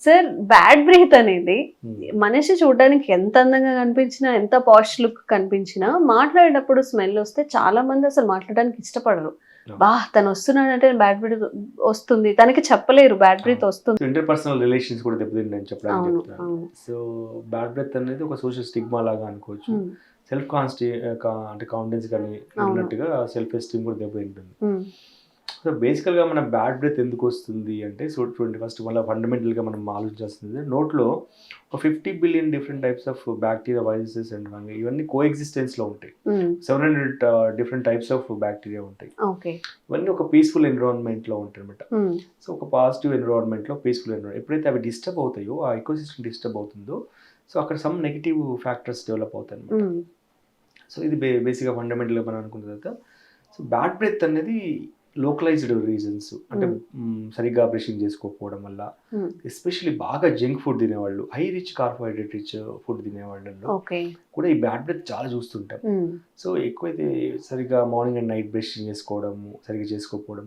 Sir bad breath అనేది Hmm. మనిషి చూడడానికి ఎంత అందంగా కనిపించినా, ఎంత పాష్ లుక్ కనిపించినా, మాట్లాడేటప్పుడు స్మెల్ వస్తే చాలా మంది అసలు మాట్లాడడానికి ఇష్టపడరు. Yeah. బా తను వస్తున్నాడంటే బ్యాడ్ బ్రీత్ వస్తుంది, తనకి చెప్పలేరు బ్యాడ్ బ్రీత్ వస్తుంది. సో ఇంటర్పర్సనల్ రిలేషన్స్ కూడా దెబ్బతింటాయని చెప్పడానికి అవును, చెప్తున్నాను. అవును. సో బ్యాడ్ బ్రెత్ అనేది ఒక సోషల్ స్టిగ్మా లాగా అనుకోవచ్చు. Hmm. సెల్ఫ్ అంటే కాన్ఫిడెన్స్ కానీ అవును. ఉన్నట్టుగా సెల్ఫ్ ఎస్టీమ్ కూడా దెబ్బతింటుంది. Hmm. సో బేసికల్గా మన బ్యాడ్ బ్రెత్ ఎందుకు వస్తుంది అంటే, సో చూడండి, ఫస్ట్ మళ్ళీ ఫండమెంటల్గా మనం ఆలోచించాల్సింది నోట్లో ఒక 50 billion different types of bacteria, viruses and fungi ఇవన్నీ కో ఎగ్జిస్టెన్స్లో ఉంటాయి. Hmm. 700 different types of bacteria ఉంటాయి. ఓకే. ఇవన్నీ ఒక పీస్ఫుల్ ఎన్విరాన్మెంట్లో ఉంటాయి అనమాట. Hmm. సో ఒక పాజిటివ్ ఎన్విరాన్మెంట్లో పీస్ఫుల్ ఎన్విరాన్మెంట్ ఎప్పుడైతే అవి డిస్టర్బ్ అవుతాయో, ఆ ఎకోసిస్టమ్ డిస్టర్బ్ అవుతుందో, సో అక్కడ సమ్ నెగిటివ్ ఫ్యాక్టర్స్ డెవలప్ అవుతాయి అనమాట. Hmm. సో ఇది బేసిక్గా ఫండమెంటల్గా మనం అనుకున్న తర్వాత, సో బ్యాడ్ బ్రెత్ అనేది లోకలైజ్డ్ రీజన్స్ అంటే సరిగ్గా బ్రషింగ్ చేసుకోకపోవడం వల్ల, Hmm. ఎస్పెషల్లీ బాగా జంక్ ఫుడ్ తినేవాళ్ళు, high rich carbohydrate rich food తినేవాళ్ళలో ఓకే. కూడా ఈ బ్యాడ్ బ్రెత్ చాలా చూస్తుంటాం. Hmm. సో ఎక్కువైతే సరిగ్గా మార్నింగ్ అండ్ నైట్ బ్రషింగ్ చేసుకోవడము సరిగ్గా చేసుకోకపోవడం,